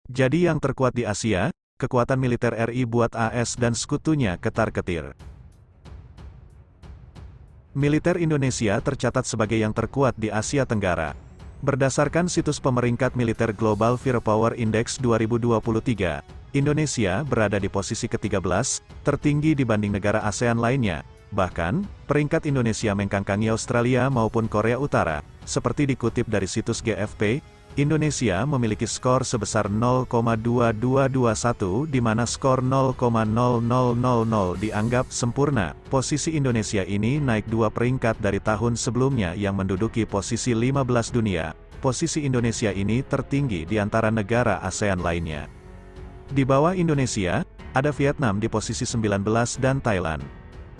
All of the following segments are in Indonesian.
Jadi yang terkuat di Asia, kekuatan militer RI buat AS dan sekutunya ketar-ketir. Militer Indonesia tercatat sebagai yang terkuat di Asia Tenggara. Berdasarkan situs pemeringkat militer Global Firepower Index 2023, Indonesia berada di posisi ke-13, tertinggi dibanding negara ASEAN lainnya. Bahkan, peringkat Indonesia mengkangkangi Australia maupun Korea Utara. Seperti dikutip dari situs GFP, Indonesia memiliki skor sebesar 0,2221 di mana skor 0,0000 dianggap sempurna. Posisi Indonesia ini naik 2 peringkat dari tahun sebelumnya yang menduduki posisi 15 dunia. Posisi Indonesia ini tertinggi di antara negara ASEAN lainnya. Di bawah Indonesia, ada Vietnam di posisi 19 dan Thailand.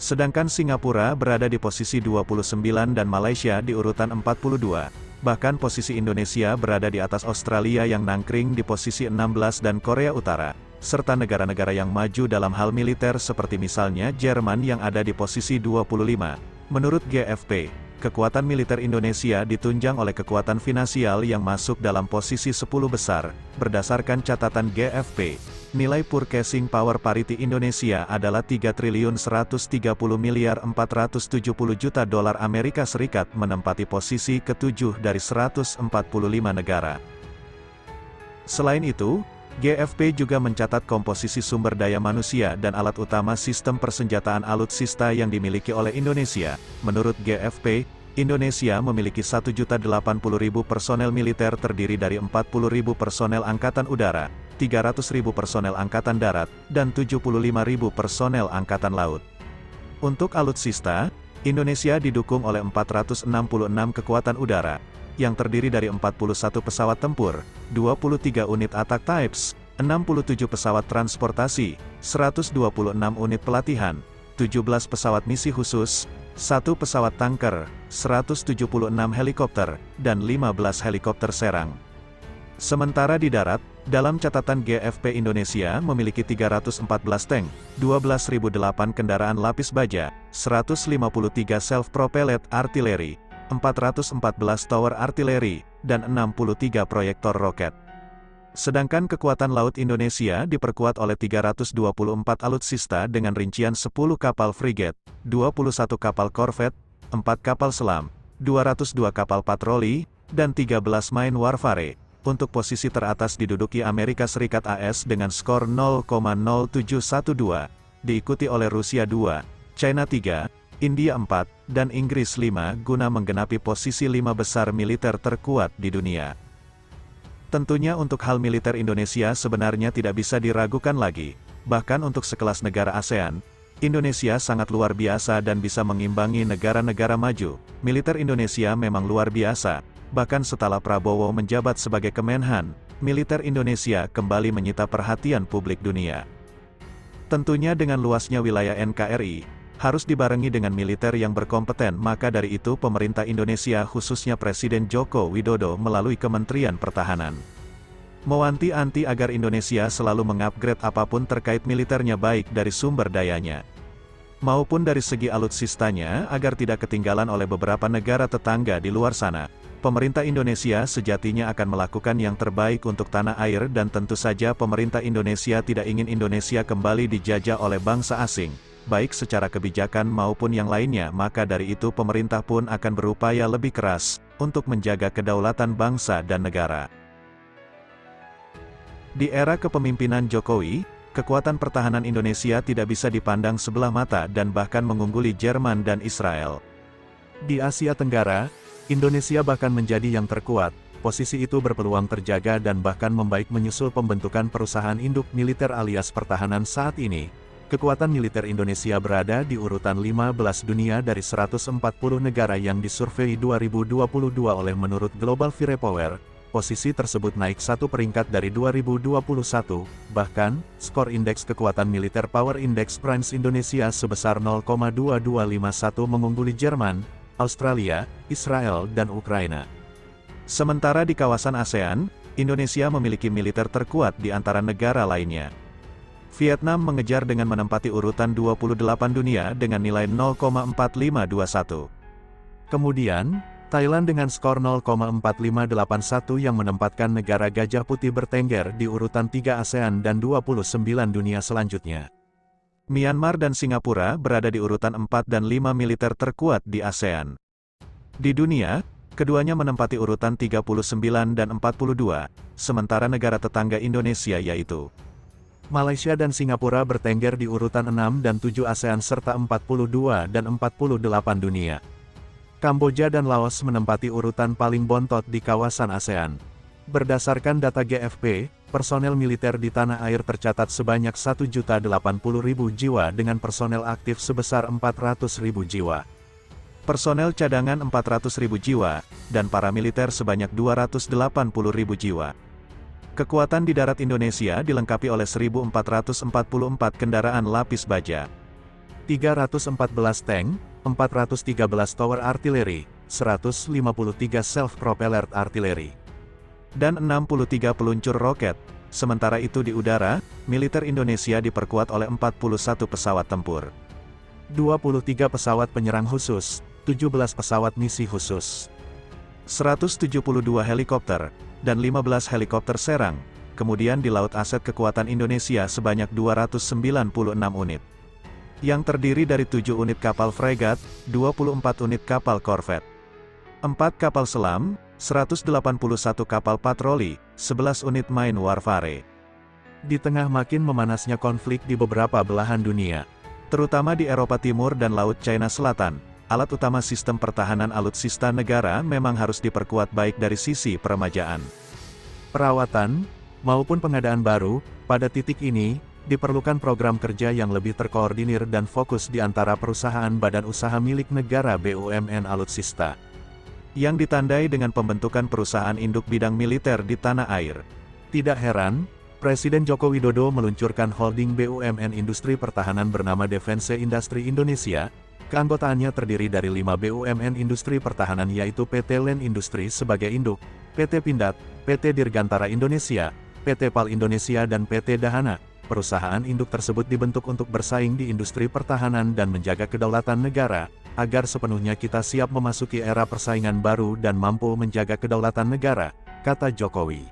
Sedangkan Singapura berada di posisi 29 dan Malaysia di urutan 42. Bahkan posisi Indonesia berada di atas Australia yang nangkring di posisi 16 dan Korea Utara, serta negara-negara yang maju dalam hal militer seperti misalnya Jerman yang ada di posisi 25. Menurut GFP, kekuatan militer Indonesia ditunjang oleh kekuatan finansial yang masuk dalam posisi 10 besar. Berdasarkan catatan GFP, nilai purchasing power parity Indonesia adalah 3.130.470 juta dolar Amerika Serikat, menempati posisi ke-7 dari 145 negara. Selain itu, GFP juga mencatat komposisi sumber daya manusia dan alat utama sistem persenjataan alutsista yang dimiliki oleh Indonesia. Menurut GFP, Indonesia memiliki 1.080.000 personel militer terdiri dari 40.000 personel Angkatan Udara, 300.000 personel Angkatan Darat, dan 75.000 personel Angkatan Laut. Untuk alutsista, Indonesia didukung oleh 466 kekuatan udara, yang terdiri dari 41 pesawat tempur, 23 unit attack types, 67 pesawat transportasi, 126 unit pelatihan, 17 pesawat misi khusus, 1 pesawat tanker, 176 helikopter, dan 15 helikopter serang. Sementara di darat, dalam catatan GFP Indonesia memiliki 314 tank, 12.008 kendaraan lapis baja, 153 self-propelled artileri, 414 tower artileri, dan 63 proyektor roket. Sedangkan kekuatan laut Indonesia diperkuat oleh 324 alutsista dengan rincian 10 kapal frigate, 21 kapal korvet, 4 kapal selam, 202 kapal patroli, dan 13 main warfare. Untuk posisi teratas diduduki Amerika Serikat AS dengan skor 0,0712, diikuti oleh Rusia 2, China 3, India 4, dan Inggris 5 guna menggenapi posisi 5 besar militer terkuat di dunia. Tentunya untuk hal militer Indonesia sebenarnya tidak bisa diragukan lagi. Bahkan untuk sekelas negara ASEAN, Indonesia sangat luar biasa dan bisa mengimbangi negara-negara maju. Militer Indonesia memang luar biasa. Bahkan setelah Prabowo menjabat sebagai Kemenhan, militer Indonesia kembali menyita perhatian publik dunia. Tentunya dengan luasnya wilayah NKRI, harus dibarengi dengan militer yang berkompeten, maka dari itu pemerintah Indonesia khususnya Presiden Joko Widodo melalui Kementerian Pertahanan mewanti-wanti agar Indonesia selalu mengupgrade apapun terkait militernya baik dari sumber dayanya maupun dari segi alutsistanya agar tidak ketinggalan oleh beberapa negara tetangga di luar sana. Pemerintah Indonesia sejatinya akan melakukan yang terbaik untuk tanah air dan tentu saja pemerintah Indonesia tidak ingin Indonesia kembali dijajah oleh bangsa asing, baik secara kebijakan maupun yang lainnya, maka dari itu pemerintah pun akan berupaya lebih keras untuk menjaga kedaulatan bangsa dan negara. Di era kepemimpinan Jokowi, kekuatan pertahanan Indonesia tidak bisa dipandang sebelah mata dan bahkan mengungguli Jerman dan Israel. Di Asia Tenggara, Indonesia bahkan menjadi yang terkuat. Posisi itu berpeluang terjaga dan bahkan membaik menyusul pembentukan perusahaan induk militer alias pertahanan saat ini. Kekuatan militer Indonesia berada di urutan 15 dunia dari 140 negara yang disurvei 2022 oleh menurut Global Firepower. Posisi tersebut naik 1 peringkat dari 2021, bahkan, skor indeks kekuatan militer Power Index Primes Indonesia sebesar 0,2251 mengungguli Jerman, Australia, Israel dan Ukraina. Sementara di kawasan ASEAN, Indonesia memiliki militer terkuat di antara negara lainnya. Vietnam mengejar dengan menempati urutan 28 dunia dengan nilai 0,4521. Kemudian, Thailand dengan skor 0,4581 yang menempatkan negara Gajah Putih bertengger di urutan 3 ASEAN dan 29 dunia selanjutnya. Myanmar dan Singapura berada di urutan 4 dan 5 militer terkuat di ASEAN. Di dunia, keduanya menempati urutan 39 dan 42, sementara negara tetangga Indonesia yaitu Malaysia dan Singapura bertengger di urutan 6 dan 7 ASEAN serta 42 dan 48 dunia. Kamboja dan Laos menempati urutan paling bontot di kawasan ASEAN. Berdasarkan data GFP, personel militer di tanah air tercatat sebanyak 1.080.000 jiwa dengan personel aktif sebesar 400.000 jiwa. Personel cadangan 400.000 jiwa, dan paramiliter sebanyak 280.000 jiwa. Kekuatan di darat Indonesia dilengkapi oleh 1.444 kendaraan lapis baja, 314 tank, 413 tower artileri, 153 self-propelled artileri, dan 63 peluncur roket. Sementara itu di udara, militer Indonesia diperkuat oleh 41 pesawat tempur, 23 pesawat penyerang khusus, 17 pesawat misi khusus, 172 helikopter, dan 15 helikopter serang. Kemudian di laut aset kekuatan Indonesia sebanyak 296 unit, yang terdiri dari 7 unit kapal fregat, 24 unit kapal korvet, 4 kapal selam, 181 kapal patroli, 11 unit main warfare. Di tengah makin memanasnya konflik di beberapa belahan dunia, terutama di Eropa Timur dan Laut China Selatan, alat utama sistem pertahanan alutsista negara memang harus diperkuat baik dari sisi peremajaan, perawatan, maupun pengadaan baru. Pada titik ini, diperlukan program kerja yang lebih terkoordinir dan fokus di antara perusahaan badan usaha milik negara BUMN alutsista, yang ditandai dengan pembentukan perusahaan induk bidang militer di tanah air. Tidak heran, Presiden Joko Widodo meluncurkan holding BUMN industri pertahanan bernama Defense Industry Indonesia. Keanggotaannya terdiri dari 5 BUMN industri pertahanan yaitu PT Land Industri sebagai induk, PT Pindad, PT Dirgantara Indonesia, PT PAL Indonesia dan PT Dahana. Perusahaan induk tersebut dibentuk untuk bersaing di industri pertahanan dan menjaga kedaulatan negara, agar sepenuhnya kita siap memasuki era persaingan baru dan mampu menjaga kedaulatan negara, kata Jokowi.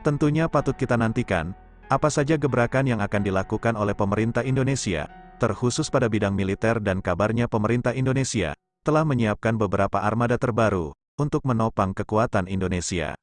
Tentunya patut kita nantikan, apa saja gebrakan yang akan dilakukan oleh pemerintah Indonesia, terkhusus pada bidang militer, dan kabarnya pemerintah Indonesia telah menyiapkan beberapa armada terbaru untuk menopang kekuatan Indonesia.